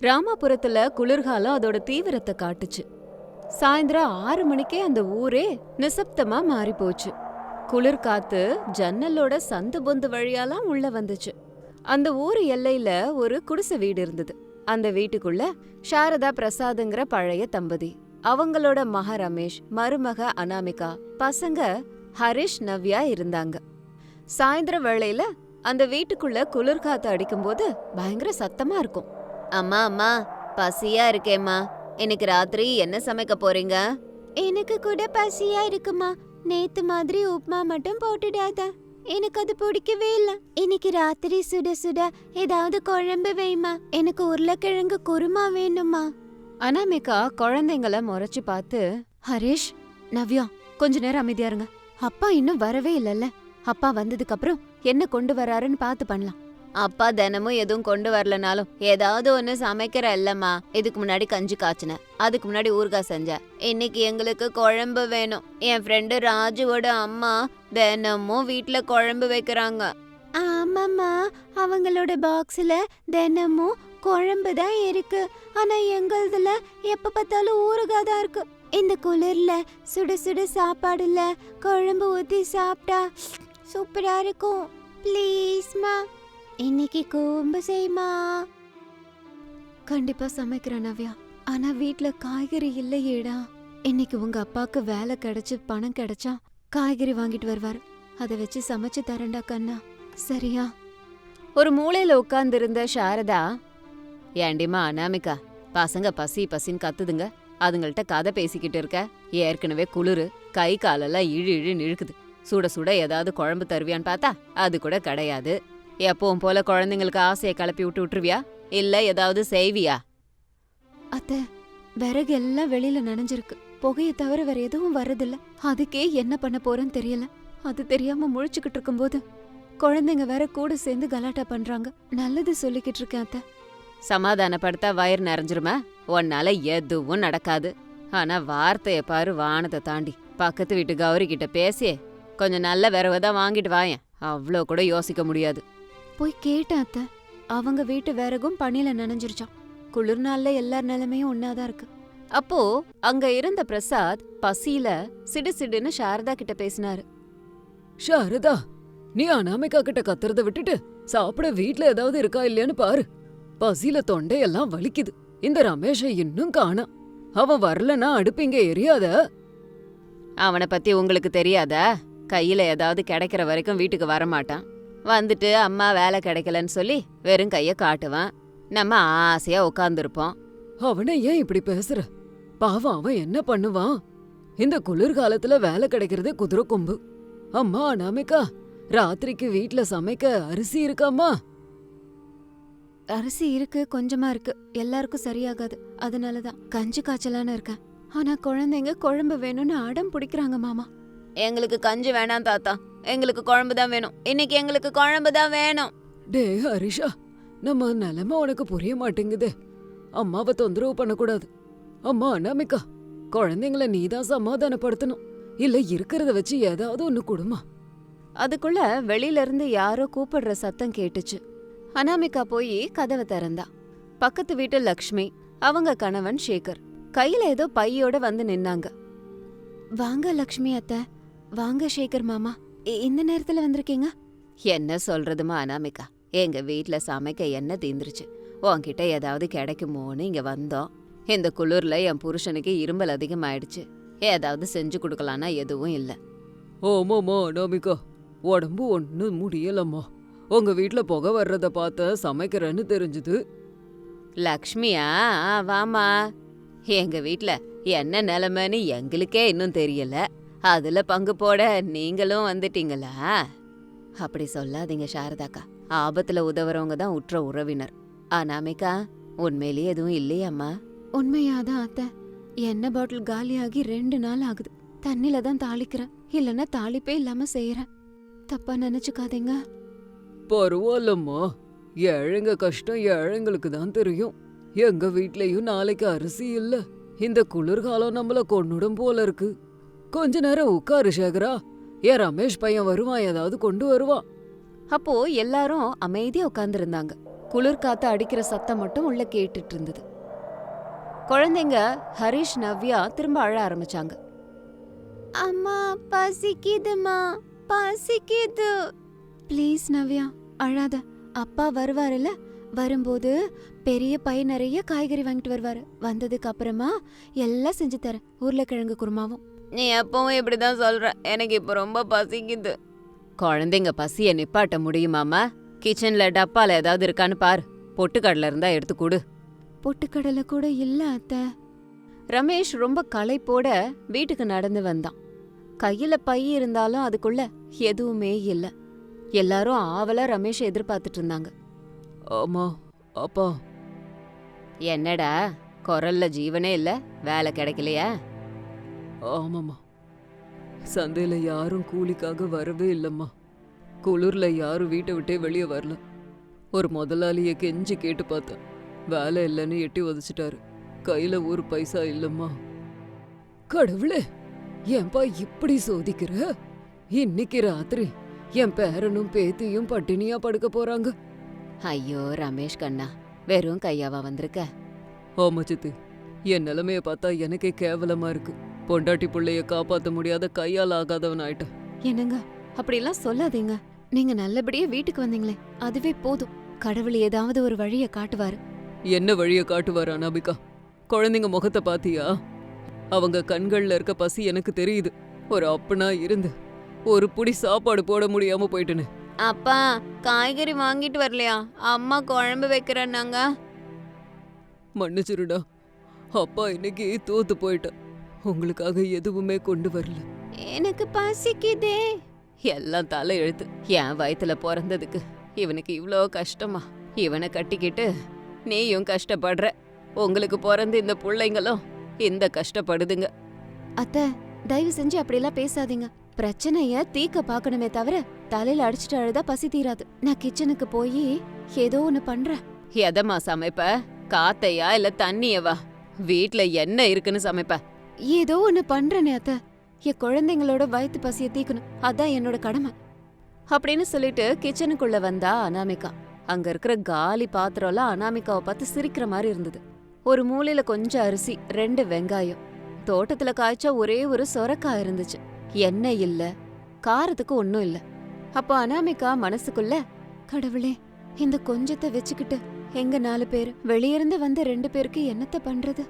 ராமாபுரத்துல குளிர்காலம் அதோட தீவிரத்தை காட்டுச்சு. சாயந்தரம் 6 மணிக்கே அந்த ஊரே நிசப்தமா மாறி போச்சு. குளிர் காத்து ஜன்னலோட சந்து பொந்து வழியாலாம் உள்ள வந்துச்சு. அந்த ஊர் எல்லையில ஒரு குடிசை வீடு இருந்தது. அந்த வீட்டுக்குள்ள சாரதா பிரசாத்ங்கிற பழைய தம்பதி, அவங்களோட மக ரமேஷ், மருமக அனாமிகா, பசங்க ஹரிஷ், நவ்யா இருந்தாங்க. சாயந்தர வேளையில அந்த வீட்டுக்குள்ள குளிர்காத்து அடிக்கும்போது பயங்கர சத்தமா இருக்கும். அம்மா அம்மா, பசியா இருக்கேம்மா, இன்னைக்கு ராத்திரி என்ன சமைக்க போறீங்க? எனக்கு கூட பசியா இருக்குமா, நேத்து மாதிரி உப்புமா மட்டும் போட்டுடாத, எனக்கு அது பிடிக்கவே இல்ல. இன்னைக்கு ராத்திரி சுட சுட ஏதாவது குழம்பு வைமா, எனக்கு உருளைக்கிழங்கு குருமா வேணுமா. அனாமிகா குழந்தைங்கள முறைச்சு பார்த்து, ஹரிஷ், நவ்யா, கொஞ்ச நேரம் அமைதியா இருங்க, அப்பா இன்னும் வரவே இல்லல்ல, அப்பா வந்ததுக்கு அப்புறம் என்ன கொண்டு வராருன்னு பார்த்து பண்ணலாம். அப்பா தினமும் எதுவும் கொண்டு வரலனாலும் ஏதாவது ஒண்ணு சமைக்கிற இல்லம்மா. இதுக்கு முன்னாடி கஞ்சி காய்ச்சின, அதுக்கு முன்னாடி ஊறுகாய் செஞ்ச, இன்னைக்கு எங்களுக்கு குழம்பு வேணும். என் ஃப்ரெண்டு ராஜுவோட அம்மா தினமும் வீட்ல குழம்பு வைக்கிறாங்க. ஆமாம்மா, அவங்களோட பாக்ஸ்ல தினமும் குழம்பு தான் இருக்கு, ஆனா எங்களதுல எப்ப பார்த்தாலும் ஊறுகாய் தான் இருக்கு. இந்த குளிர்ல சுட சுட சாப்பாடுல குழம்பு ஊத்தி சாப்பிட்டா சூப்பரா இருக்கும். ப்ளீஸ்மா, இன்னைக்கு கூம்பு செய்மா. கண்டிப்பா சமைக்கிறேன் நவ்யா, ஆனா வீட்ல காய்கறி இல்லையேடா. இன்னைக்கு உங்க அப்பாக்கு வேலை கிடைச்சு பணம் கிடைச்சா காய்கறி வாங்கிட்டு வருவாரு, அதை வச்சு சமைச்சு தரேன்டா கண்ணா, சரியா? ஒரு மூலையில உட்கார்ந்து இருந்த சாரதா, ஏண்டிமா அனாமிகா, பசங்க பசி பசின்னு கத்துதுங்க, அதுங்கள்ட்ட கதை பேசிக்கிட்டு இருக்க, ஏற்கனவே குளிரு, கை காலெல்லாம் இழு இழுன்னு இழுக்குது, சுட சுட ஏதாவது குழம்பு தருவியான்னு பார்த்தா அது கூட கிடையாது. எப்பவும் போல குழந்தைங்களுக்கு ஆசையை கிளப்பி விட்டுருவியா, இல்ல ஏதாவது செய்வியா? அத்தை, விறகு எல்லாம் வெளியில நனைஞ்சிருக்கு, புகையை தவிர வேற எதுவும் வர்றதில்ல, அதுக்கே என்ன பண்ண போறேன்னு தெரியல. அது தெரியாம முழிச்சுக்கிட்டு இருக்கும்போது குழந்தைங்க வேற கூட சேர்ந்து கலாட்டா பண்றாங்க. நல்லது சொல்லிக்கிட்டு இருக்கேன் அத்தை. சமாதானப்படுத்தா வயிறு நிறைஞ்சிருமா? உன்னால எதுவும் நடக்காது. ஆனா வார்த்தைய பாரு, வானத்தை தாண்டி. பக்கத்து வீட்டு கௌரி கிட்ட பேசி கொஞ்சம் நல்ல விரவதான் வாங்கிட்டு வாயேன், அவ்வளோ கூட யோசிக்க முடியாது. போய் கேட்டேன் அத்தை, அவங்க வீட்டு விறகும் பனியில நனைஞ்சிருச்சான். குளிர் நாள்ல எல்லார் நிலைமையும் ஒன்னாதான் இருக்கு. அப்போ அங்க இருந்த பிரசாத் பசியில சிடு சிடுன்னு சாரதா கிட்ட பேசினாரு. சாரதா, நீ அனாமிகா கிட்ட கத்துறத விட்டுட்டு சாப்பிட வீட்ல ஏதாவது இருக்கா இல்லையான்னு பாரு. பசியில தொண்டையெல்லாம் வலிக்குது. இந்த ரமேஷை இன்னும் காணா, அவன் வரலன்னா அடுப்பு இங்க எரியாத. அவனை பத்தி உங்களுக்கு தெரியாதா? கையில ஏதாவது கிடைக்கிற வரைக்கும் வீட்டுக்கு வரமாட்டான். வந்துட்டு அம்மா வேலை கிடைக்கலன்னு சொல்லி வெறும் கைய காட்டுவான். நம்ம ஆசையா உட்கார்ந்துருப்போம். அவனை ஏன் இப்படி பேசுற? பாவம், அவன் என்ன பண்ணுவான்? இந்த குளிர்காலத்துல வேலை கிடைக்கிறதே குதிரை கொம்பு. அம்மா அனாமிகா, ராத்திரிக்கு வீட்ல சமைக்க அரிசி இருக்காம்மா? அரிசி இருக்கு, கொஞ்சமா இருக்கு, எல்லாருக்கும் சரியாகாது, அதனாலதான் கஞ்சி காய்ச்சலான்னு இருக்கேன். ஆனா குழந்தைங்க குழம்பு வேணும்னு அடம் பிடிக்கிறாங்க மாமா. எங்களுக்கு கஞ்சி வேணாம் தாத்தா, எங்களுக்கு குழம்பு தான் வேணும், இன்னைக்கு எங்களுக்கு குழம்பு தான் வேணும். டே ஹரிஷா, நம்ம நிலைமை உனக்கு புரிய மாட்டேங்குதே. அம்மாவை தொந்தரவு பண்ணக்கூடாது. அம்மா அனாமிகா, குழந்தைங்கள நீதான் சமாதானப்படுத்தணும், இல்ல இருக்கிறத வச்சு ஏதாவது ஒண்ணு கொடுமா. அதுக்குள்ள வெளியில இருந்து யாரோ கூப்பிடுற சத்தம் கேட்டுச்சு. அனாமிகா போய் கதவை திறந்தா. பக்கத்து வீட்டு லக்ஷ்மி, அவங்க கணவன் சேகர் கையில ஏதோ பையோட வந்து நின்னாங்க. வாங்க லக்ஷ்மி அத்தை, வாங்க சேகர் மாமா, இந்த நேரத்துல வந்திருக்கீங்க? என்ன சொல்றதுமா அனாமிகா, எங்க வீட்ல சமைக்க என்ன தீந்துருச்சு, உன்கிட்ட ஏதாவது கிடைக்குமோன்னு இங்க வந்தோம். இந்த குளிர்ல என் புருஷனுக்கு இரும்பல் அதிகமாயிடுச்சு, ஏதாவது செஞ்சு கொடுக்கலான்னா எதுவும் இல்ல. ஆமாம்மா அனாமிகா, உடம்பு ஒன்னும் முடியலம்மா. உங்க வீட்ல புகை வர்றத பார்த்த சமைக்கிறேன்னு தெரிஞ்சுது. லக்ஷ்மியா, வாமா. எங்க வீட்ல என்ன நிலைமைன்னு எங்களுக்கே இன்னும் தெரியல, அதுல பங்கு போட நீங்களும் வந்துட்டீங்களா? அப்படி சொல்லாதீங்க சாரதாக்கா, ஆபத்துல உதவுறவங்க தான் உற்ற உறவினர். அனாமிகா, உண்மையிலேயே எதுவும் இல்லையாம்மா? உண்மையாதான் அத்தை, எண்ணெய் பாட்டில் காலியாகி 2 நாள் ஆகுது. தண்ணில தான் தாளிக்கிறேன், இல்லைன்னா தாளிப்பே இல்லாம செய்யறேன். தப்பா நினைச்சுக்காதீங்க. பரவாயில்லம்மா, ஏழைங்க கஷ்டம் ஏழைங்களுக்கு தான் தெரியும். எங்க வீட்லயும் நாளைக்கு அரிசி இல்ல. இந்த குளிர்காலம் நம்மள கொன்னுடும் போல இருக்கு. கொஞ்ச நேரம் உட்காரு சேகரா, ஏன் ரமேஷ் பையன் வருவான், ஏதாவது கொண்டு வருவான். அப்போ எல்லாரும் அமைதியா உட்கார்ந்து இருந்தாங்க. குளிர் காத்து அடிக்கிற சத்தம் மட்டும் உள்ள கேட்டுட்டு இருந்தது. குழந்தைங்க ஹரிஷ், நவ்யா திரும்ப அழ ஆரம்பிச்சாங்க. அம்மா பசிக்குதுமா, பசிக்குது. ப்ளீஸ் நவ்யா அழாத. அப்பா வருவாருல்ல, வரும்போது பெரிய பை நிறைய காய்கறி வாங்கிட்டு வருவாரு. வந்ததுக்கு அப்புறமா எல்லாம் செஞ்சு தரேன், உருளைக்கிழங்கு குருமாவும். நீ எப்பவும் இப்படிதான் சொல்ற, எனக்கு இப்ப ரொம்ப பசிக்குது. குழந்தைங்க பசிய நிப்பாட்ட முடியுமாமா? கிச்சன்ல டப்பால ஏதாவது இருக்கான்னு பாரு, பொட்டுக்கடலை இருந்தா எடுத்து கொடு. பொட்டுக்கடலை கூட இல்ல அத்தை. ரமேஷ் ரொம்ப களைப்போட வீட்டுக்கு நடந்து வந்தான். கையில பை இருந்தாலும் அதுக்குள்ள எதுவுமே இல்ல. எல்லாரும் ஆவலா ரமேஷ் எதிர்பார்த்துட்டு இருந்தாங்க. ஆமா அப்பா. என்னடா குரல்ல ஜீவனே இல்ல, வேலை கிடைக்கலையா? ஆமாம்மா, சந்தையில யாரும் கூலிக்காக வரவே இல்லம்மா. குளிர்ல யாரும் வீட்டை விட்டே வெளியே வரல. ஒரு முதலாளிய கெஞ்சி கேட்டு பார்த்தேன், வேலை இல்லைன்னு எட்டி உதச்சிட்டாரு. கையில ஒரு பைசா இல்லம்மா. கடவுளே, ஏன்பா இப்படி சோதிக்கிற? இன்னைக்கு ராத்திரி என் பேரனும் பேத்தியும் பட்டினியா படுக்க போறாங்க. ஐயோ ரமேஷ் கண்ணா, வெறும் கையாவா வந்திருக்க? ஆமா சித்தி, என் நிலைமைய பார்த்தா எனக்கே கேவலமா இருக்கு. பொண்டாட்டி பிள்ளைய காப்பாத்த முடியாத கையால் ஆகாதவன் ஆயிட்டேன். என்னங்க அப்படிலாம் சொல்லாதீங்க. நீங்க நல்லபடியா வீட்டுக்கு வந்தீங்களே, அதுவே போதும். கடவுள் ஏதாவது ஒரு வழிய காட்டுவாரு. என்ன வழிய காட்டுவார் அனாபிகா? குழந்தைங்க முகத்தை பாத்தியா? அவங்க கண்கள்ல இருக்க பசி எனக்கு தெரியுது. ஒரு அப்பனா இருந்து ஒரு புடி சாப்பாடு போட முடியாம போயிட்டுன்னு. அப்பா காய்கறி வாங்கிட்டு வரலையா? அம்மா குழம்பு வைக்கிறேன்னாங்க. மன்னிச்சிருடா, அப்பா இன்னைக்கு தோத்து போயிட்டேன். உங்களுக்காக எதுவுமே கொண்டு வரல. எனக்கு பசிக்குதே. எல்லாம் தலை எழுத்து. என் வயித்துல பிறந்ததுக்கு இவனுக்கு இவ்ளோ கஷ்டமா? இவனை கட்டிக்கிட்டு நீயும் கஷ்டப்படுற. உங்களுக்கு பிறந்து இந்த பிள்ளைங்களும் இந்த கஷ்டப்படுதுங்க. அத்தை தயவு செஞ்சு அப்படிலாம் பேசாதீங்க. பிரச்சனைய தீக்க பாக்கணுமே தவிர தலையில அடிச்சுட்டு அழுதா பசி தீராது. நான் கிச்சனுக்கு போய் ஏதோ ஒண்ணு பண்றேன். எதமா சமைப்ப? காத்தையா இல்ல தண்ணியவா? வீட்ல என்ன இருக்குன்னு சமைப்ப? ஏதோ ஒண்ணு பண்றேனே அத்தை. என் குழந்தைங்களோட வயித்து பசிய தீக்கணும், அதான் என்னோட கடமை அப்படின்னு சொல்லிட்டு கிச்சனுக்குள்ள வந்தா அனாமிகா. அங்க இருக்கிற காலி பாத்திரம்லாம் அனாமிகாவை பார்த்து சிரிக்கிற மாதிரி இருந்தது. ஒரு மூலையில கொஞ்சம் அரிசி, 2 வெங்காயம், தோட்டத்துல காய்ச்ச ஒரே ஒரு சொரக்காய் இருந்துச்சு. எண்ணெய் இல்ல, காரத்துக்கு ஒன்னும் இல்ல. அப்போ அனாமிகா மனசுக்குள்ள, கடவுளே இந்த கொஞ்சத்தை வச்சுக்கிட்டு எங்க 4 பேர், வெளியிருந்து வந்த 2 பேருக்கு என்னத்த பண்றது?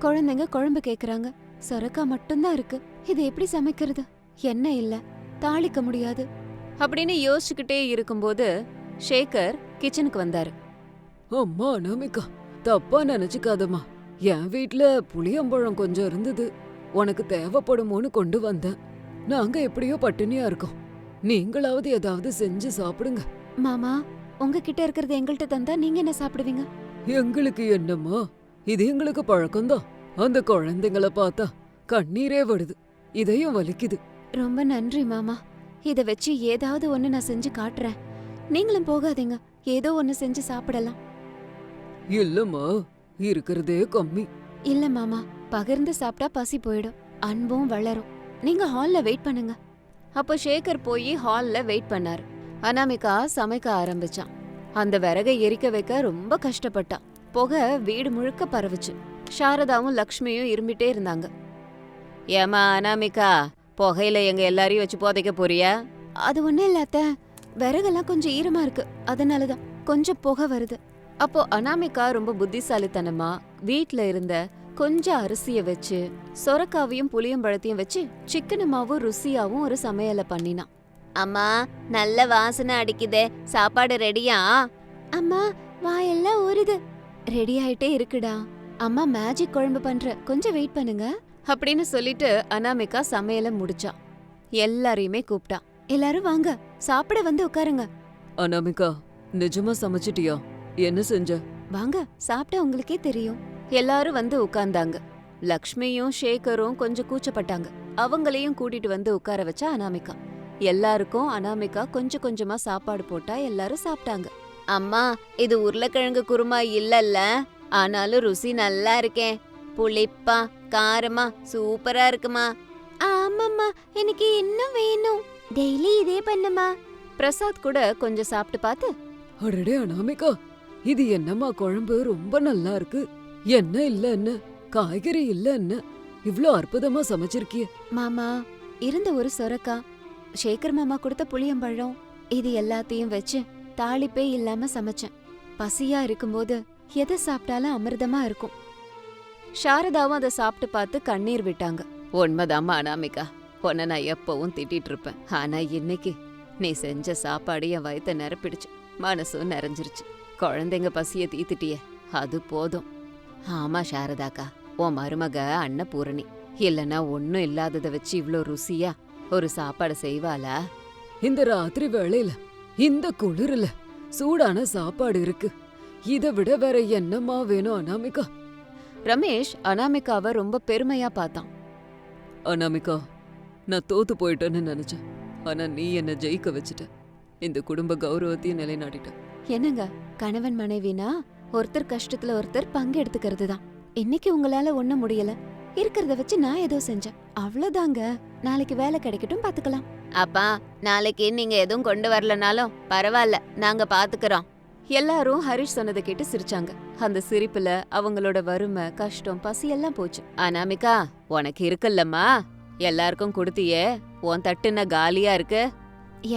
குழந்தைங்க குழம்பு கேக்குறாங்க, சொரக்காய் மட்டும்தான் இருக்கு. இது எப்படி சமைக்கிறது? எண்ணெய் இல்ல, தாளிக்க முடியாது அப்படின்னு யோசிச்சுக்கிட்டே இருக்கும்போது ஷேகர் கிச்சனுக்கு வந்தாரு. அம்மா அனாமிகா, தப்பா நினைச்சுக்காதம்மா. என் வீட்ல புளியம்பழம் கொஞ்சம் இருந்தது, உனக்கு தேவைப்படுமோன்னு கொண்டு வந்தேன். நாங்க எப்படியோ பட்டினியா இருக்கோம், நீங்களாவது ஏதாவது செஞ்சு சாப்பிடுங்க. மாமா உங்ககிட்ட இருக்கிறது எங்கள்கிட்ட தந்தா நீங்க என்ன சாப்பிடுவீங்க? எங்களுக்கு என்னம்மா, இது எங்களுக்கு பழக்கம்தான். அந்த குழந்தைங்கள பார்த்தா கண்ணீரே வருது, இதயம் வலிக்குது. ரொம்ப நன்றி மாமா. இத வச்சு ஏதாவது ஒண்ணு நான் செஞ்சு காட்டுறேன். நீங்களும் போகாதீங்க, ஏதோ ஒண்ணு செஞ்சு சாப்பிடலாம். இல்லம்மா, இருக்கிறதே கம்மி. இல்ல மாமா, பகிர்ந்து சாப்பிட்டா பசி போயிடும், அன்பும் வளரும். நீங்க ஹால்ல வெயிட் பண்ணுங்க. அப்போ ஷேகர் போய் ஹால்ல வெயிட் பண்ணாரு. அனாமிகா சமைக்க ஆரம்பிச்சான். அந்த விறகை எரிக்க வைக்க ரொம்ப கஷ்டப்பட்டான். புகை வீடு முழுக்க பரவுச்சு. சாரதாவும் லக்ஷ்மியும் இருமிட்டே இருந்தாங்க. ஏமா அனாமிகா, புகையில எங்க எல்லாரையும் வச்சு புதைக்க போறியா? அது ஒண்ணும் இல்ல அத்தை, விறகெல்லாம் கொஞ்சம் ஈரமா இருக்கு, அதனாலதான் கொஞ்சம் புகை வருது. அப்போ அனாமிகா ரொம்ப புத்திசாலித்தனமா வீட்ல இருந்த கொஞ்சம் அரிசிய வச்சு சொரக்காவையும் புளியம்பழத்தையும் வச்சு சிக்கனமாவும் ருசியாவும் ஒரு சமையல பண்ணினான். அம்மா நல்ல வாசனை அடிக்குதே, சாப்பாடு ரெடியா? அம்மா வாயெல்லாம் ஊறுது. ரெடி ஆயிட்டே இருக்குடா. அம்மா மேஜிக் குழம்பு பண்ற, கொஞ்சம் வெயிட் பண்ணுங்க அப்படின்னு சொல்லிட்டு அனாமிகா சமையல முடிச்சா. எல்லாரையுமே கூப்பிட்டா. எல்லாரும் வாங்க, சாப்பிட வந்து உட்காருங்க. அனாமிகா, நிஜமா சமைச்சிட்டியா? என்ன செஞ்ச? வாங்க, சாப்பிட்டா உங்களுக்கே தெரியும். எல்லாரும் வந்து உட்கார்ந்தாங்க. லக்ஷ்மியும் ஷேகரும் கொஞ்சம் கூச்சப்பட்டாங்க. அவங்களையும் கூட்டிட்டு வந்து உட்கார வச்சா அனாமிகா. எல்லாருக்கும் அனாமிகா கொஞ்சம் கொஞ்சமா சாப்பாடு போட்டா எல்லாரும் சாப்பிட்டாங்க. அம்மா இது உருளைக்கிழங்கு குருமா இல்லல்ல, ஆனாலும் ருசி நல்லா இருக்கேன். புளிப்பா காரமா சூப்பரா இருக்குமா? ஆமாம்மா, எனக்கு இன்னும் வேணும். டெய்லி இதே பண்ணுமா. பிரசாத் கூட கொஞ்சம் சாப்பிட்டு பார்த்து, அடடே அனாமிகா, இது என்னம்மா குழம்பு ரொம்ப நல்லா இருக்கு. என்ன இல்ல என்ன, காய்கறி இல்ல என்ன, இவ்ளோ அற்புதமா சமைச்சிருக்கிய. மாமா, இருந்த ஒரு சொரக்கா, சேகர் மாமா கொடுத்த புளியம்பழம், இது எல்லாத்தையும் வச்சு தாளிப்பே இல்லாம சமைச்சேன். பசியா இருக்கும்போது எதை சாப்பிட்டாலும் அமிர்தமா இருக்கும். சாரதாவும் அதை சாப்பிட்டு பார்த்து கண்ணீர் விட்டாங்க. உண்மைதாம்மா அனாமிகா, உன்னை நான் எப்பவும் திட்டிட்டு இருப்பேன். ஆனா இன்னைக்கு நீ செஞ்ச சாப்பாடு என் வயித்தை நிரப்பிடுச்சு, மனசும் நிறைஞ்சிருச்சு. குழந்தைங்க பசிய தீத்துட்டியே, அது போதும். ஆமா சாரதாக்கா, உன் மருமக அன்னபூரணி இல்லனா ஒன்னும் இல்லாததை வச்சு இவ்ளோ ருசியா ஒரு சாப்பாடு செய்வாளா? இந்த ராத்திரி வேளையில இந்த குளிர்ல சூடான சாப்பாடு இருக்கு, இதை விட வேற என்னம்மா வேணும் அனாமிகா? ரமேஷ் அனாமிகாவை ரொம்ப பெருமையா பார்த்தான். அனாமிகா, நான் தோத்து போயிட்டேன்னு நினைச்சேன். ஆனா நீ என்ன ஜெயிக்க வச்சுட்ட. இந்த குடும்ப கௌரவத்தையும் நிலைநாட்டிட்ட. என்னங்க, கணவன் மனைவினா ஒருத்தர் கஷ்டத்துல ஒருத்தர் பங்கு எடுத்துக்கிறது தான். இன்னைக்கு உங்களால ஒண்ணும் முடியல, இருக்கிறத வச்சு நான் ஏதோ செஞ்சேன், அவ்வளவுதாங்க. நாளைக்கு வேலை கிடைக்கட்டும், பாத்துக்கலாம். அப்பா, நாளைக்கு நீங்க எதுவும் கொண்டு வரலனாலும் பரவாயில்ல, நாங்க பாத்துக்கிறோம். எல்லாரும் ஹரிஷ் சொன்னதை கேட்டு சிரிச்சாங்க. அந்த சிரிப்புல அவங்களோட வறுமை, கஷ்டம், பசி எல்லாம் போச்சு. அனாமிகா, உனக்கு இருக்குல்லம்மா, எல்லாருக்கும் கொடுத்தியே, உன் தட்டுன காலியா இருக்கு.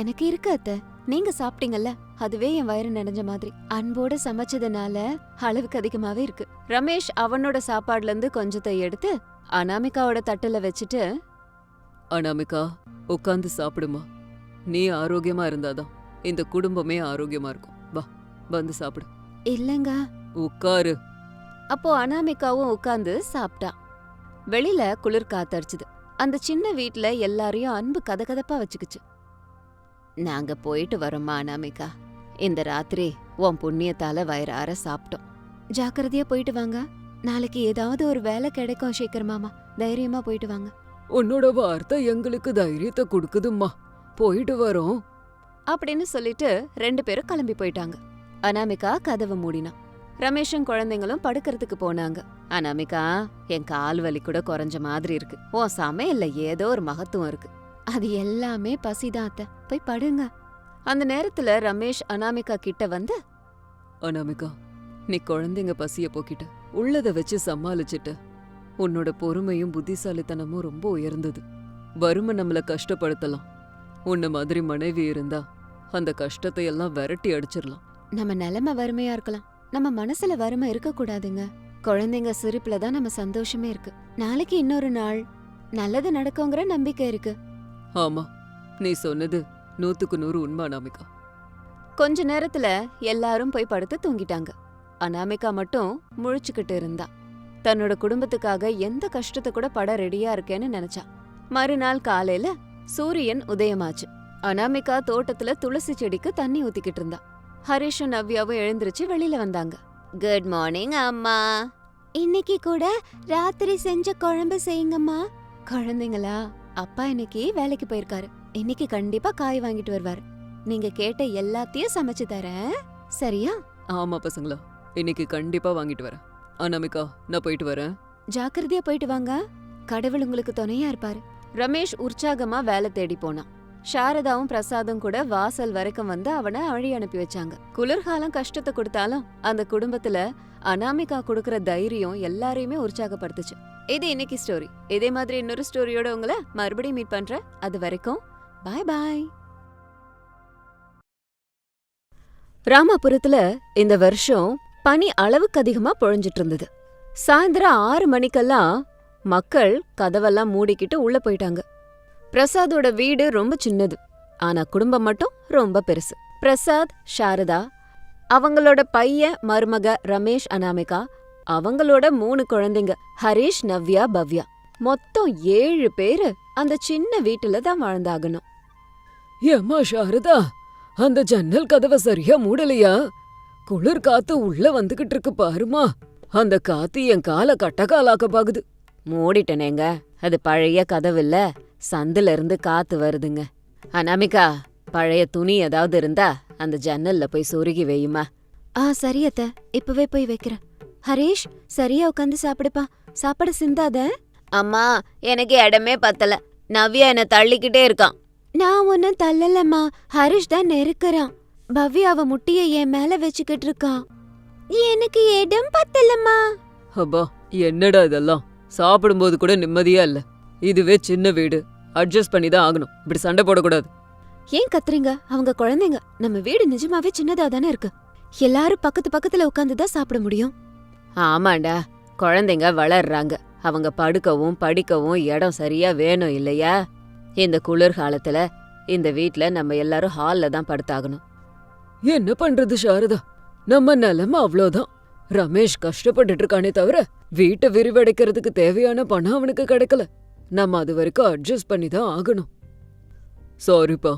எனக்கு இருக்கு அத்தை, நீங்க சாப்பிட்டீங்கல்ல, அதுவே என் வயிறு நிறைஞ்ச மாதிரி. அன்போட சமைச்சதுனால அளவுக்கு அதிகமாவே இருக்கு. ரமேஷ் அவனோட சாப்பாடுல இருந்து கொஞ்சத்தை எடுத்து அனாமிகாவோட தட்டுல வச்சுட்டு, அனாமிகா, உட்காந்து சாப்பிடுமா. நீ ஆரோக்கியமா இருந்தாதான் இந்த குடும்பமே ஆரோக்கியமா இருக்கும். வா, வந்து சாப்பிடு. இல்லங்க. உட்காரு. அப்போ அனாமிகாவும் உட்கார்ந்து சாப்பிட்டா. வெளியில குளிர் காத்தடிச்சுது. அந்த சின்ன வீட்ல எல்லாரையும் அன்பு கதகதப்பா வச்சுக்குச்சு. நாங்க போயிட்டு வரோம்மா அனாமிகா, இந்த ராத்திரி உன் புண்ணியத்தால வயிறார சாப்பிட்டோம். ஜாக்கிரதையா போயிட்டு வாங்க, நாளைக்கு ஏதாவது ஒரு வேலை கிடைக்கும் சேகர் மாமா, தைரியமா போயிட்டு வாங்க. உன்னோட வார்த்தை எங்களுக்கு தைரியத்தை கொடுக்குதும்மா, போயிட்டு வரோம் அப்படின்னு சொல்லிட்டு 2 பேரும் கிளம்பி போயிட்டாங்க. அனாமிகா கதவை மூடினா. ரமேஷும் குழந்தைங்களும் படுக்கிறதுக்கு போனாங்க. அனாமிகா, என் கால் வலி கூட குறைஞ்ச மாதிரி இருக்கு, உன் சமையல்ல ஏதோ ஒரு மகத்துவம் இருக்கு. அது எல்லாமே பசிதான் அத்தை, போய் படுங்க. அந்த நேரத்துல ரமேஷ் அனாமிகா கிட்ட வந்து, அனாமிகா, நீ குழந்தைங்க பசிய போக்கிட்ட, உள்ளத வச்சு சமாளிச்சிட்ட. உன்னோட பொறுமையும் புத்திசாலித்தனமும் ரொம்ப உயர்ந்தது. வறுமை நம்மள கஷ்டப்படுத்தலாம், உன்ன மாதிரி மனைவி இருந்தா அந்த கஷ்டத்தை எல்லாம் விரட்டி அடிச்சிடலாம். நம்ம நிலைமை வறுமையா இருக்கலாம், நம்ம மனசுல வறுமை இருக்க கூடாதுங்க. குழந்தைங்க சிரிப்புல தான் நம்ம சந்தோஷமே இருக்கு. நாளைக்கு இன்னொரு நாள் நல்லது நடக்குங்கிற நம்பிக்கை இருக்கு. ஆமா, நீ சொன்னது 100க்கு 100 உண்மை அனாமிகா. கொஞ்ச நேரத்துல எல்லாரும் போய் படுத்து தூங்கிட்டாங்க. அனாமிகா மட்டும் முழிச்சுக்கிட்டு இருந்தா. தன்னோட குடும்பத்துக்காக எந்த கஷ்டத்தை கூட பட ரெடியா இருக்கேன்னு நினைச்சா. மறுநாள் காலையில சூரியன் உதயமாச்சு. அனாமிகா தோட்டத்துல துளசி செடிக்கு தண்ணி ஊத்திக்கிட்டு இருந்தா. ஹரிஷும் நவ்யாவும் எழுந்திருச்சு வெளியில வந்தாங்க. குட் மார்னிங் அம்மா. இன்னைக்கு கூட ராத்திரி செஞ்ச குழம்பு செய்யுங்கம்மா. குழந்தைங்களா, அப்பா இன்னைக்கு வேலைக்கு போயிருக்காரு, இன்னைக்கு கண்டிப்பா காய் வாங்கிட்டு வருவாரு. நீங்க கேட்ட எல்லாத்தையும் சமைச்சு தரேன், சரியா? ஆமா பசங்களா, இன்னைக்கு கண்டிப்பா வாங்கிட்டு வரேன். அனாமிகா, நான் போயிட்டு வரேன். ஜாக்கிரதையா போயிட்டு வாங்க, கடவுள் உங்களுக்கு துணையா இருப்பாரு. ரமேஷ் உற்சாகமா வேலை தேடி போனான். சாரதாவும் பிரசாதும் கூட வாசல் வரைக்கும் வந்து அவனை வழி அனுப்பி வச்சாங்க. குளிர்காலம் கஷ்டத்தை கொடுத்தாலும் அந்த குடும்பத்துல அனாமிகா கொடுக்கற தைரியம் எல்லாரையுமே உற்சாகப்படுத்துச்சு. இது இன்னைக்கு ஸ்டோரி. இதே மாதிரி இன்னொரு ஸ்டோரியோட உங்களை மறுபடியும் மீட் பண்றேன். அது வரைக்கும் பாய் பாய். ராமாபுரத்துல இந்த வருஷம் பனி அளவுக்கு அதிகமா பொழிஞ்சிட்டு இருந்தது. சாயந்தரம் 6 மணிக்கெல்லாம் மக்கள் கதவெல்லாம் மூடிக்கிட்டு உள்ள போயிட்டாங்க. பிரசாதோட வீடு ரொம்ப சின்னது, ஆனா குடும்பம் மட்டும் ரொம்ப பெருசு. பிரசாத், சாரதா, அவங்களோட பையன் மருமக ரமேஷ், அனாமிகா, அவங்களோட 3 குழந்தைங்க ஹரிஷ், நவ்யா, பவ்யா, மொத்தம் 7 பேரு அந்த சின்ன வீட்டுல தான் வாழ்ந்தாகணும். ஏம்மா சாரதா, அந்த ஜன்னல் கதவை சரியா மூடலையா? குளிர் காத்து உள்ள வந்துகிட்டு இருக்கு பாருமா. அந்த காத்து என் காலை கட்டக்காலாக்க பாக்குது. மூடிட்டனேங்க, அது பழைய கதவு இல்ல, சந்துல இருந்து காத்து வருதுங்க. அனாமிகா, பழைய துணி ஏதாவது இருந்தா அந்த ஜன்னல்ல போய் சொருகி வையுமா. சரி அத்த, இப்பவே போய் வைக்கிறேன். ஹரீஷ், சரியா உட்காந்து சாப்பிடுப்பா, சாப்பாடு சிந்தாத. அம்மா, எனக்கு இடமே பத்தல, நவ்யா என்ன தள்ளிக்கிட்டே இருக்கான். நான் ஒன்னும் தள்ளலம்மா, ஹரிஷ் தான் நெருக்குறான். பவ்யா அவ முட்டிய என் மேல வச்சுக்கிட்டு இருக்கான். எனக்கு இடம் பத்தலம்மா. அப்பா, என்னடா இதெல்லாம்? சாப்பிடும்போது கூட நிம்மதியா இல்ல. இதுவே சின்ன வீடு, அட்ஜஸ்ட் பண்ணி தான் ஆகணும். இப்படி சண்டை போடக்கூடாது. ஏன் கத்துறீங்க? அவங்க குழந்தைங்க. நம்ம வீடு நிஜமாவே சின்னதா தானே இருக்கு. எல்லாரும் பக்கத்து பக்கத்துல உட்கார்ந்து தான் சாப்பிட முடியும். ஆமாண்டா, குழந்தைங்க வளர்றாங்க. அவங்க படுக்கவும் படிக்கவும் இடம் சரியா வேணும் இல்லையா? இந்த குளிர்காலத்துல இந்த வீட்ல நம்ம எல்லாரும் ஹால்ல தான் படுத்தாகணும். என்ன பண்றது சாரதா? நம்ம நிலைமை அவ்வளோதான். ரமேஷ் கஷ்டப்பட்டுட்டு இருக்கானே தவிர வீட்டை விரிவடைக்கிறதுக்கு தேவையான பணம் அவனுக்கு கிடைக்கல. நம்ம அது வரைக்கும் அட்ஜஸ்ட் பண்ணி தான் ஆகணும். சாரிப்பா,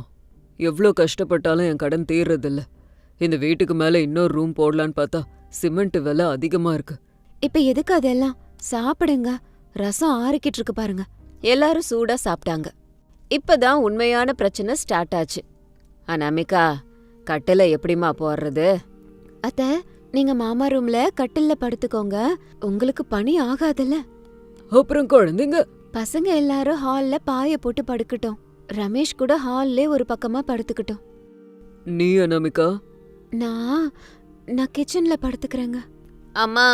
எவ்வளோ கஷ்டப்பட்டாலும் என் கடன் தீர்றதில்ல. இந்த வீட்டுக்கு மேல இன்னொரு ரூம் போடலான்னு பார்த்தா சிமெண்ட் விலை அதிகமா இருக்கு. இப்ப எதுக்கு அதெல்லாம்? சாப்பிடுங்க. ரசம் ஆறிக்கிட்டு இருக்கு பாருங்க. எல்லாரும் சூடா சாப்பிட்டாங்க. இப்பதான் உண்மையான பிரச்சனை ஸ்டார்ட் ஆச்சு. அனாமிகா, கட்டில எப்படிமா போடுறது? அத்த, நீங்க மாமா ரூம்ல கட்டில்ல படுத்துக்கோங்க. உங்களுக்கு பனி ஆகாதுல்ல. அப்புறம் குழந்தைங்க? பசங்க எல்லாரும் ஹால்ல பாய போட்டு படுக்கட்டும். ரமேஷ் கூட ஹால்லே ஒரு பக்கமா படுத்துக்கட்டும். நீ அனாமிகா? நான் கிச்சன்ல படுத்துக்கிறேங்க. அம்மா,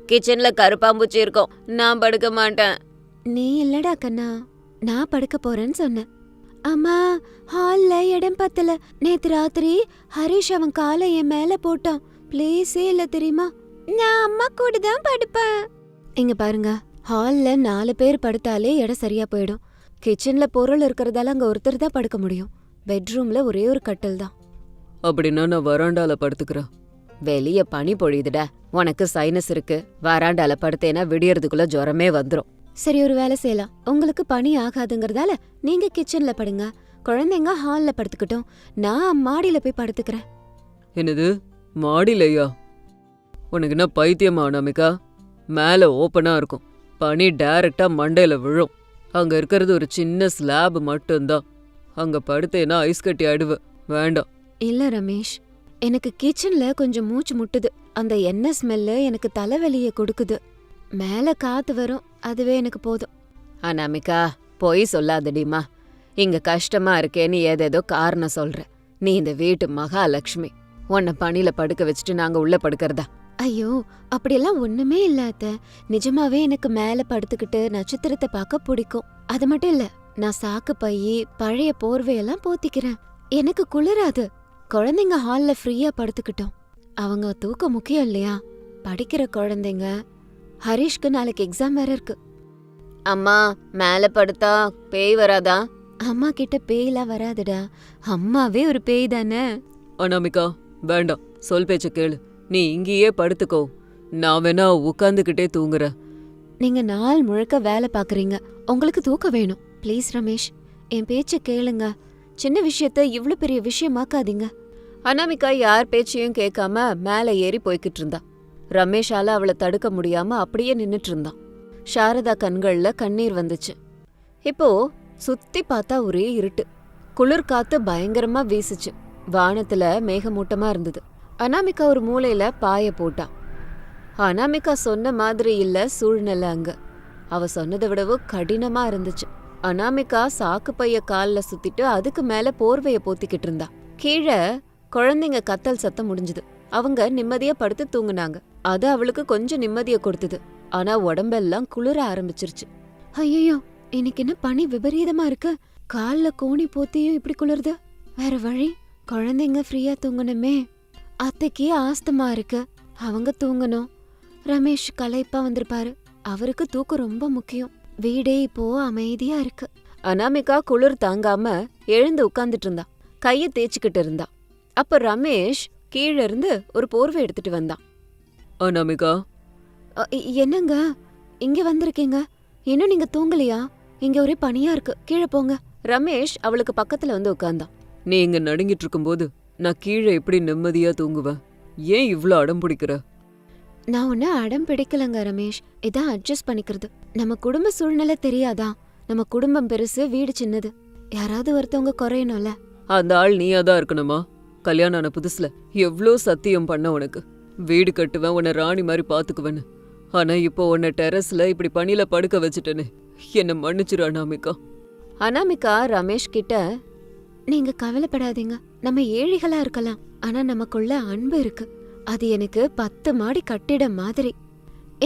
கிச்சன்ல கருப்பாம்பூச்சி இருக்கும். நான் படுக்க மாட்டேன். நீ இல்லடா கண்ணா, நான் படுக்க போறேன்னு சொன்னேன். அம்மா, ஹால்ல இடம் பத்தல. நேத்து ராத்திரி ஹரிஷ் அவன் காலை என் மேல போட்டான். பிளேஸே இல்ல தெரியுமா? நான் அம்மா கூட தான் படுப்பேன். இங்க பாருங்க, ஹால்ல 4 பேர் படுத்தாலே இடம் சரியா போயிடும். கிச்சன்ல பொருள் இருக்கறதால அங்க ஒருத்தர் தான் படுக்க முடியும். பெட்ரூம்ல ஒரே ஒரு கட்டில் தான். அப்படின்னா நான் வராண்டால படுத்துக்கிறேன். வெளிய பனி பொழியுதுடா. உனக்கு சைனஸ் இருக்கு. வராண்டால படுத்தேனா விடியறதுக்குள்ள ஜுரமே வந்துரும். சரி, ஒரு வேலை செய்யலாம். உங்களுக்கு பனி ஆகாதுங்கறதால நீங்க கிச்சன்ல படுங்க. குழந்தைங்க ஹால்ல படுத்துக்கிட்டோம். நான் மாடியில போய் படுத்துக்கிறேன். என்னது, மாடிலையா? உனக்கு என்ன பைத்தியமா அனாமிகா? மேல ஓப்பனா இருக்கும். பனி டைரக்டா மண்டையில விழும். அங்க இருக்கிறது ஒரு சின்ன ஸ்லாப் மட்டும்தான். அங்க படுத்தேனா ஐஸ் கட்டி ஆயிடுவ. வேண்டாம். இல்ல ரமேஷ், எனக்கு கிச்சன்ல கொஞ்சம் மூச்சு முட்டுது. அந்த எண்ணெய் ஸ்மெல்லு எனக்கு தலைவலிய கொடுக்குது. மேல காத்து வரும், அதுவே எனக்கு போதும். அனாமிகா, போய் சொல்லாதடிமா. இங்க கஷ்டமா இருக்கேன்னு ஏதேதோ காரணம் சொல்ற. நீ இந்த வீட்டு மகாலட்சுமி. உன்னை பனியில படுக்க வச்சுட்டு நாங்க உள்ள படுக்கிறதா? ஐயோ, அப்படியெல்லாம் ஒண்ணுமே இல்ல அத்த. நிஜமாவே எனக்கு மேல படுத்துக்கிட்டு நட்சத்திரத்தை பார்க்க பிடிக்கும். அது மட்டும் இல்ல, நான் சாக்கு பையி பழைய போர்வையெல்லாம் போத்திக்கிறேன். எனக்கு குளிராது. குழந்தைங்க ஹால்ல ஃப்ரீயா படுத்துக்கிட்டோம். அவங்க தூக்கம் முக்கியம் இல்லையா? படிக்கிற குழந்தைங்க. ஹரிஷ்க்கு நாளைக்கு எக்ஸாம் வேற இருக்கு. அம்மா, மேல படுத்தா பேய் வராதா? அம்மா கிட்ட பேய்லாம் வராதுடா. அம்மாவே ஒரு பேய் தானே. அனாமிகா, வேண்டாம். சொல் பேச்ச கேளு. நீ இங்கேயே படுத்துக்கோ. நான் வேணா உட்காந்துக்கிட்டே தூங்குறேன். நீங்க நாள் முழுக்க வேலை பாக்குறீங்க. உங்களுக்கு தூக்கம் வேணும். ப்ளீஸ் ரமேஷ், என் பேச்ச கேளுங்க. சின்ன விஷயத்த இவ்ளோ பெரிய விஷயமாக்காதீங்க. அனாமிகா யார் பேச்சையும் கேட்காம மேல ஏறி போய்கிட்டு இருந்தா. ரமேஷால அவளை தடுக்க முடியாம அப்படியே நின்னுட்டு இருந்தான். சாரதா கண்கள்ல கண்ணீர் வந்துச்சு. இப்போ சுத்தி பார்த்தா ஒரே இருட்டு. குளிர் காத்து பயங்கரமா வீசுச்சு. வானத்துல மேகமூட்டமா இருந்தது. அனாமிகா ஒரு மூலையில பாய போட்டான். அனாமிகா சொன்ன மாதிரி இல்ல சூழ்நிலை அங்க. அவ சொன்னதை விடவும் கடினமா இருந்துச்சு. அனாமிகா சாக்கு பைய கால்ல சுத்திட்டு அதுக்கு மேல போர்வைய போத்திக்கிட்டு இருந்தா. கீழே குழந்தைங்க கத்தல் சத்தம் முடிஞ்சது. அவங்க நிம்மதியா படுத்து தூங்குனாங்க. அது அவளுக்கு கொஞ்சம் நிம்மதிய கொடுத்தது. ஆனா உடம்பெல்லாம் குளிர ஆரம்பிச்சிருச்சு. ஐயோ, இன்னைக்கு என்ன பனி விபரீதமா இருக்கு. கால்ல கோணி போத்தியும் இப்படி குளிருது. வேற வழி, குழந்தைங்க ஃப்ரீயா தூங்கணுமே. அத்தைக்கு ஆஸ்துமா இருக்கு, அவங்க தூங்கணும். ரமேஷ் களைப்பா வந்திருப்பாரு, அவருக்கு தூக்கம் ரொம்ப முக்கியம். வீடே இப்போ அமைதியா இருக்கு. அனாமிகா குளிர் தாங்காம எழுந்து உட்கார்ந்துட்டு இருந்தா. கைய தேய்ச்சிக்கிட்டு இருந்தா. அப்ப ரமேஷ் கீழ இருந்து ஒரு போர்வை எடுத்துட்டு வந்தான். அனாமிகா, என்னங்க இங்க வந்திருக்கீங்க? இன்னும் நீங்க தூங்கலையா? இங்க ஒரே பனியா இருக்கு, கீழே போங்க. ரமேஷ் அவளுக்கு பக்கத்துல வந்து உட்கார்ந்தான். நீ இங்க நடுங்கிட்டு இருக்கும்போது நான் கீழே எப்படி நிம்மதியா தூங்குவேன்? ஏன் இவ்ளோ அடம் பிடிக்கிற? நான் உன்ன அடம் பிடிக்கலங்க ரமேஷ், இதான் அட்ஜஸ்ட் பண்ணிக்கிறது. நம்ம குடும்ப சூழ்நிலை தெரியாதா? நம்ம குடும்பம் பெருசு, வீடு சின்னது. யாராவது ஒருத்தவங்க குறையணும்ல. அந்த ஆள் நீயாதான் இருக்கணுமா? கல்யாணம் ஆன புதுசுல எவ்ளோ சத்தியம் பண்ண உனக்கு. வீடு கட்டுவேன், உன்னை ராணி மாதிரி பாத்துக்குவேன்னு. ஆனா இப்போ உன்னை டெரஸ்ல இப்படி பனியில படுக்க வச்சுட்டேன்னு என்ன மன்னிச்சிரு அனாமிகா. அனாமிகா ரமேஷ் கிட்ட, நீங்க கவலைப்படாதீங்க, நம்ம ஏழைகளா இருக்கலாம், ஆனா நமக்குள்ள அன்பு இருக்கு. அது எனக்கு 10 மாடி கட்டிடம் மாதிரி.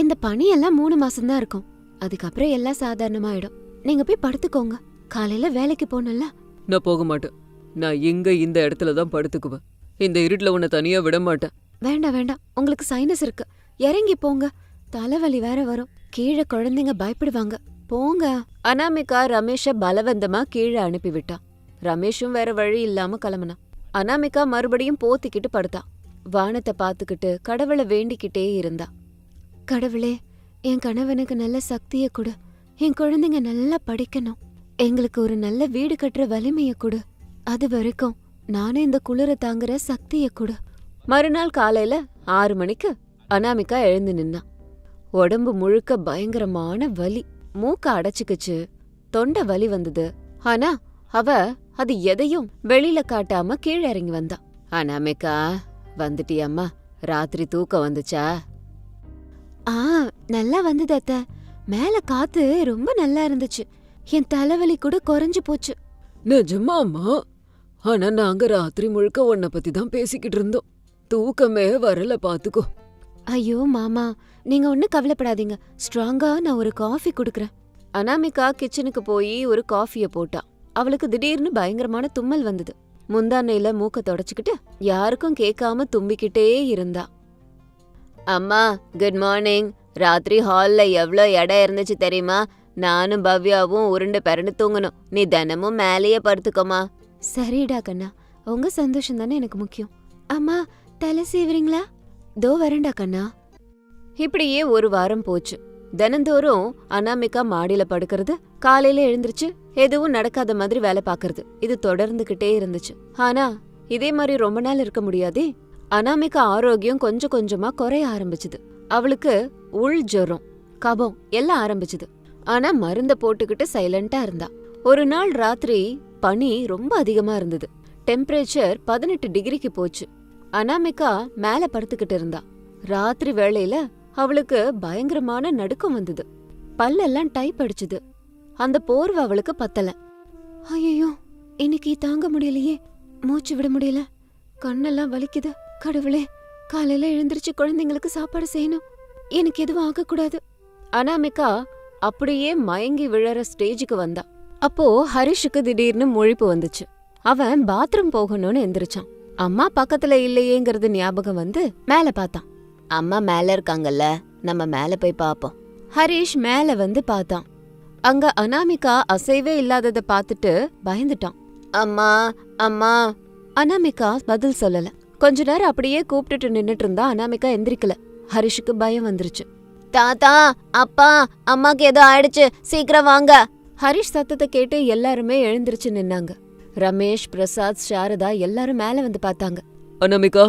இந்த பனியெல்லாம் 3 மாசம்தான் இருக்கும். அதுக்கப்புறம் எல்லாம் சாதாரணமாயிடும். நீங்க போய் படுத்துக்கோங்க. காலையில வேலைக்கு போனல. நான் போக மாட்டேன். நான் இங்க இந்த இடத்துல தான் படுத்துக்குவேன். இந்த இருட்டுல உன்னை தனியா விட மாட்டேன். வேண்டாம் வேண்டாம், உங்களுக்கு சைனஸ் இருக்கு. இறங்கி போங்க. தலைவலி வேற வரும். கீழே குழந்தைங்க பயப்படுவாங்க. போங்க. அனாமிகா ரமேஷ பலவந்தமா கீழே அனுப்பிவிட்டான். ரமேஷும் வேற வழி இல்லாம கிளம்புனான். அனாமிகா மறுபடியும் போத்திக்கிட்டு படுத்தா. வானத்தை பாத்துக்கிட்டு கடவுளை வேண்டிக்கிட்டே இருந்தா. கடவுளே, என் கணவனுக்கு நல்ல சக்திய கொடு. என் குழந்தைங்க நல்லா படிக்கணும். எங்களுக்கு ஒரு நல்ல வீடு கட்டுற வலிமைய கொடு. அது வரைக்கும் நானும் இந்த குளிர தாங்குற சக்திய கொடு. மறுநாள் காலையில 6 மணிக்கு அனாமிகா எழுந்து நின்னா. உடம்பு முழுக்க பயங்கரமான வலி. மூக்க அடைச்சுக்குச்சு. தொண்டை வலி வந்தது. ஆனா அவ அது எதையும் வெளியில காட்டாம கீழே இறங்கி வந்தா. அனாமிகா, வந்துட்டியம்மா? ராத்திரி தூக்கம் வந்துச்சா? நல்லா வந்தது அத்தை. மேல காத்து ரொம்ப நல்லா இருந்துச்சு. என் தலைவலி கூட குறைஞ்சு போச்சு. நிஜமாமா? ஆனா நாங்க ராத்திரி முழுக்க உன்னை பத்தி தான் பேசிக்கிட்டு இருந்தோம். தூக்கமே வரல பாத்துக்கோ. ஐயோ மாமா, நீங்க ஒன்னும் கவலைப்படாதீங்க. ஸ்ட்ராங்கா நான் ஒரு காஃபி குடுக்கறேன். அனாமிகா கிச்சனுக்கு போய் ஒரு காஃபிய போட்டா. அவளுக்கு திடீர்னு பயங்கரமான தும்மல் வந்தது. முந்தானையில மூக்க தொடச்சுக்கிட்டு யாருக்கும் கேட்காம தும்பிக்கிட்டே இருந்தா. அம்மா, குட் மார்னிங். ராத்திரி ஹால்ல எவ்ளோ இடம் இருந்துச்சு தெரியுமா? நானும் பவ்யாவும் உருண்டு பிறண்டு தூங்கணும். நீ தினமும் மேலேயே படுத்துக்கோமா. சரிடா கண்ணா, உங்க சந்தோஷம் தானே எனக்கு முக்கியம். அம்மா, தலை சீவுறீங்களா? தோ வரேன்டா கண்ணா. இப்படியே ஒரு வாரம் போச்சு. தினந்தோறும் அனாமிகா மாடியில படுக்கிறது, காலையில எழுந்திருச்சு எதுவும் நடக்காத மாதிரி வேலை பாக்குறது, இது தொடர்ந்துகிட்டே இருந்துச்சு. ஆனா இதே மாதிரி ரொம்ப நாள் இருக்க முடியாதே. அனாமிகா ஆரோக்கியம் கொஞ்சம் கொஞ்சமா குறைய ஆரம்பிச்சுது. அவளுக்கு உள் ஜுரம், கபம் எல்லாம் ஆரம்பிச்சுது. ஆனா மருந்த போட்டுக்கிட்டு சைலண்டா இருந்தா. ஒரு நாள் ராத்திரி பனி ரொம்ப அதிகமா இருந்தது. டெம்பரேச்சர் 18 டிகிரிக்கு போச்சு. அனாமிகா மேல படுத்துக்கிட்டு இருந்தா. ராத்திரி வேளையில அவளுக்கு பயங்கரமான நடுக்கம் வந்தது. பல்லெல்லாம் டைப் அடிச்சுது. அந்த போர்வை அவளுக்கு பத்தல. ஐயோ, இன்னைக்கு தாங்க முடியலையே. மூச்சு விட முடியல. கண்ணெல்லாம் வலிக்குது. கடவுளே, காலையில எழுந்திருச்சு குழந்தைங்களுக்கு சாப்பாடு செய்யணும். எனக்கு எதுவும் ஆகக்கூடாது. அனாமிகா அப்படியே மயங்கி விழற ஸ்டேஜுக்கு வந்தா. அப்போ ஹரிஷுக்கு திடீர்னு முழிப்பு வந்துச்சு. அவன் பாத்ரூம் போகணும்னு எந்திரிச்சான். அம்மா பக்கத்துல இல்லையேங்கிறது ஞாபகம் வந்து மேல பார்த்தான். அம்மா மேல இருக்காங்கல்ல, நம்ம மேல போய் பாப்போம். ஹரிஷ் மேல வந்து பார்த்தான். அங்க அனாமிகா அசைவே இல்லாதத பார்த்துட்டு பயந்துட்டான். அம்மா, அம்மா. அனாமிகா பதில் சொல்லல. கொஞ்ச நேரம் அப்படியே கூப்பிட்டுட்டு நின்னுட்டு இருந்தா. அனாமிகா எந்திரிக்கல. ஹரிஷுக்கு பயம் வந்துருச்சு. தாத்தா, அப்பா, அம்மாக்கு ஏதோ ஆயிடுச்சு, சீக்கிரம் வாங்க. ஹரிஷ் சத்தத்தை கேட்டு எல்லாருமே எழுந்திருச்சு நின்னாங்க. ரமேஷ், பிரசாத், சாரதா எல்லாரும் மேல வந்து பார்த்தாங்க. அனாமிகா,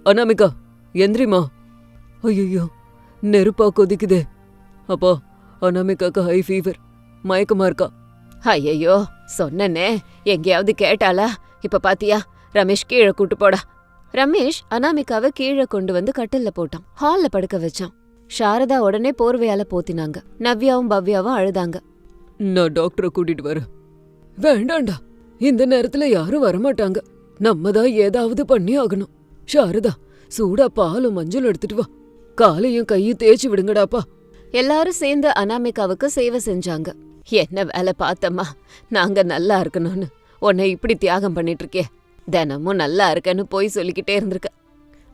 அனாமிகா, எந்திரிமா. ஐயோ, நெருப்பா கொதிக்குதே. அப்பா, அனாமிகாக்கு ஹை ஃபீவர், மயக்கமா இருக்கா. ஐயோ, சொன்னனே, எங்கேயாவது கேட்டாளா? இப்ப பாத்தியா? ரமேஷ் கீழே கூட்டு போடா. ரமேஷ் அனாமிகாவை கீழே கொண்டு வந்து கட்டில்ல போட்டான். ஹால்ல படுக்க வச்சான். சாரதா உடனே போர்வையால போத்தினாங்க. நவ்யாவும் பவ்யாவும் அழுதாங்க. நான் டாக்டரை கூட்டிட்டு வரேன். வேண்டாண்டா, இந்த நேரத்துல யாரும் வரமாட்டாங்க. நம்ம தான் ஏதாவது பண்ணி ஆகணும். சாரதா, சூடா பாலும் மஞ்சள் எடுத்துட்டு வா. காலையும் கையும் தேய்ச்சி விடுங்கடாப்பா. எல்லாரும் சேர்ந்து அனாமிகாவுக்கு சேவை செஞ்சாங்க. என்ன வேலை பார்த்தம்மா, நாங்க நல்லா இருக்கணும்னு உன்னை இப்படி தியாகம் பண்ணிட்டு இருக்கே. தினமும் நல்லா இருக்கன்னு போய் சொல்லிக்கிட்டே இருந்திருக்க.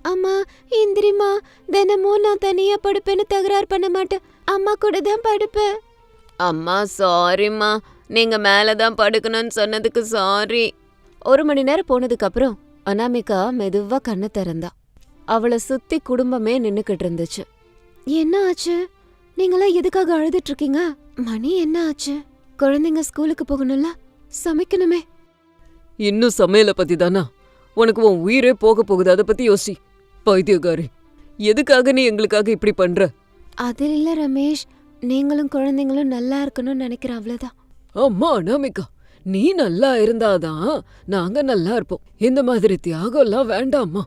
அம்மா, இந்திரிமா, தினமும் நான் தனியா படுப்பேன்னு தகராறு பண்ண மாட்டேன். அம்மா கூட தான் படுப்பேன். அம்மா, சாரிம்மா, நீங்க மேலதான் படுக்கணும்னு சொன்னதுக்கு சாரி. 1 மணி நேரம் போனதுக்கு அப்புறம் அனாமிகா மெதுவா கண்ணை திறந்தா. அவளை சுத்தி குடும்பமே நின்னுக்கிட்டு இருந்துச்சு. என்ன ஆச்சு? நீங்களாம் எதுக்காக அழுதுட்டு இருக்கீங்க? மணி என்ன ஆச்சு? குழந்தைங்க ஸ்கூலுக்கு போகணும்ல, சமைக்கணுமே. இன்னும் சமையலை பத்தி தானா? உனக்கு உன் உயிரே போக போகுது, அதை பத்தி யோசி. பைத்தியக்காரி, எதுக்காக நீ எங்களுக்காக இப்படி பண்ற? அது இல்ல ரமேஷ், நீங்களும் குழந்தைங்களும் நல்லா இருக்கணும்னு நினைக்கிற, அவ்வளவுதான். அம்மா அனாமிகா, நீ நல்லா இருந்தாதான் நாங்க நல்லா இருப்போம். இந்த மாதிரி தியாகம்லாம் வேண்டாம்மா.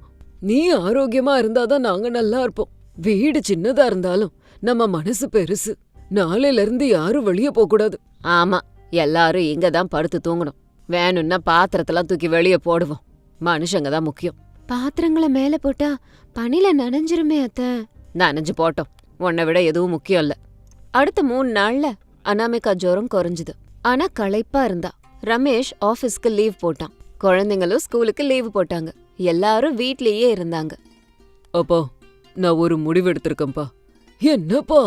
நீ ஆரோக்கியமா இருந்தாதான் நாங்க நல்லா இருப்போம். வீடு சின்னதா இருந்தாலும் நம்ம மனசு பெருசு. நாளையில இருந்து யாரும் வெளியே போக கூடாது. ஆமா, எல்லாரும் இங்க தான் படுத்து தூங்கணும். வேணும்னா பாத்திரத்தெல்லாம் தூக்கி வெளியே போடுவோம். மனுஷங்க தான் முக்கியம். பாத்திரங்களை மேல போட்டா பனில நனைஞ்சிருமே அத்தை. நனைஞ்சு போட்டோம், உன்னை விட எதுவும் முக்கியம் இல்ல. அடுத்த 3 நாள்ல அனாமிகா ஜுரம் குறைஞ்சுது. ஆனா களைப்பா இருந்தா. ரமேஷ் ஆபீஸ்க்கு லீவ் போட்டான். குழந்தைங்களும் ஸ்கூலுக்கு லீவு போட்டாங்க. எல்லாரும் வீட்லயே இருந்தாங்க. அப்பா, நான் ஒரு முடிவு எடுத்திருக்கேன்ப்பா. என்னப்பா?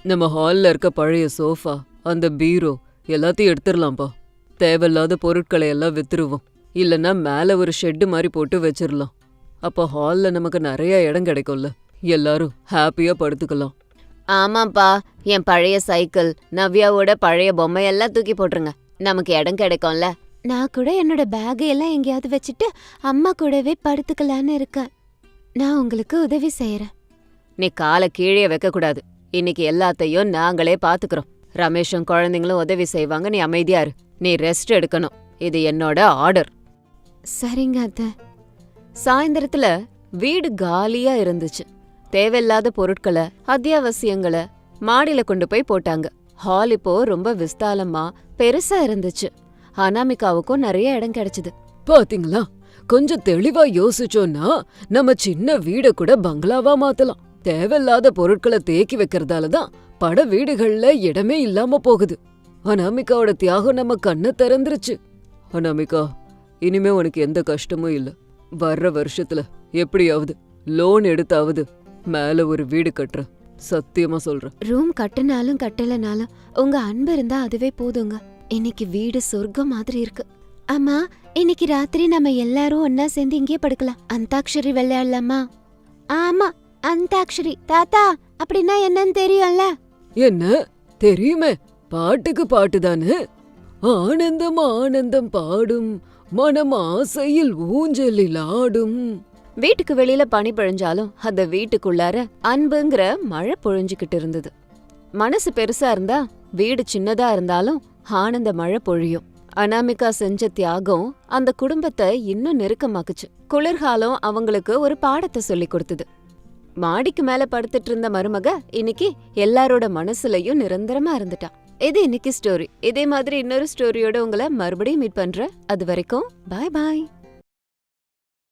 நம்ம ஹால்ல இருக்க பழைய சோஃபா, அந்த பீரோ எல்லாத்தையும் எடுத்துடலாம்ப்பா. தேவையில்லாத பொருட்களை எல்லாம் வித்துருவோம். இல்லைன்னா மேல ஒரு ஷெட்டு மாதிரி போட்டு வச்சிடலாம். அப்ப ஹால்ல நமக்கு நிறைய இடம் கிடைக்கும்ல, எல்லாரும் ஹாப்பியா படுத்துக்கலாம். ஆமாப்பா, என் பழைய சைக்கிள், நவ்யாவோட பழைய பொம்மையெல்லாம் தூக்கி போட்டுருங்க, நமக்கு இடம் கிடைக்கும்ல. நான் கூட என்னோட பேகையெல்லாம் எங்கேயாவது வச்சுட்டு அம்மா கூடவே படுத்துக்கலான்னு இருக்கேன். நான் உங்களுக்கு உதவி செய்யறேன். நீ காலை கீழே வைக்க கூடாது. இன்னைக்கு எல்லாத்தையும் நாங்களே பாத்துக்கிறோம். ரமேஷும் குழந்தைங்களும் உதவி செய்வாங்க, நீ அமைதியா இரு. நீ ரெஸ்ட் எடுக்கணும், இது என்னோட ஆர்டர். சரிங்க அத்தை. சாயந்தரத்துல வீடு காலியா இருந்துச்சு. தேவையில்லாத பொருட்களை, அத்தியாவசியங்களை மாடியில கொண்டு போய் போட்டாங்க. ஹால் இப்போ ரொம்ப விஸ்தாலமா பெருசா இருந்துச்சு. அனாமிகாவுக்கும் நிறைய இடம் கிடைச்சது. பாத்தீங்களா, கொஞ்சம் தெளிவா யோசிச்சோன்னா நம்ம சின்ன வீட கூட பங்களாவா மாத்தலாம். தேவையில்லாத பொருட்களை தேக்கி வைக்கிறதாலதான் பட வீடுகள்ல இடமே இல்லாம போகுது. அனாமிகாவோட தியாகம் நம்ம கண்ணை திறந்துருச்சு. அனாமிகா, இனிமே உனக்கு எந்த கஷ்டமும் இல்ல. வர்ற வருஷத்துல எப்படியாவது லோன் எடுத்தாவது மேல ஒரு வீடு கட்டுற, சத்தியமா சொல்றேன். ரூம் கட்டினாலும் கட்டலனாலும் உங்க அன்பு இருந்தா அதுவே போதுங்க. இன்னைக்கு வீடு சொர்க்கம் மாதிரி இருக்கு. அம்மா, இன்னைக்கு ராத்திரி நம்ம எல்லாரும் ஒன்னா சேர்ந்து இங்கே படுக்கலாம். அந்தாக்ஷரி விளையாடலாமா? ஆமா, அந்தாக்ஷரி. தாத்தா, அப்படின்னா என்னன்னு தெரியும்ல? என்ன தெரியுமே, பாட்டுக்கு பாட்டுதானே. ஆனந்தம் ஆனந்தம் பாடும் மனம் ஆசையில் ஊஞ்சலில் ஆடும். வீட்டுக்கு வெளியில பனி பொழிஞ்சாலும் அந்த வீட்டுக்குள்ளார அன்புங்கிற மழை பொழிஞ்சுக்கிட்டு இருந்தது. மனசு பெருசா இருந்தா வீடு சின்னதா இருந்தாலும் ஆனந்த மழை பொழியும். அனாமிகா செஞ்ச தியாகம் அந்த குடும்பத்தை இன்னும் நெருக்கமாக்குச்சு. குளிர்காலம் அவங்களுக்கு ஒரு பாடத்தை சொல்லி கொடுத்தது. மாடிக்கு மேல படுத்துட்டு இருந்த மருமக இன்னைக்கு எல்லாரோட மனசுலயும் நிரந்தரமா இருந்துட்டா. இது இன்னைக்கு ஸ்டோரி. இதே மாதிரி இன்னொரு ஸ்டோரியோட உங்களை மறுபடியும் மீட் பண்றேன். அது வரைக்கும் பாய் பாய்.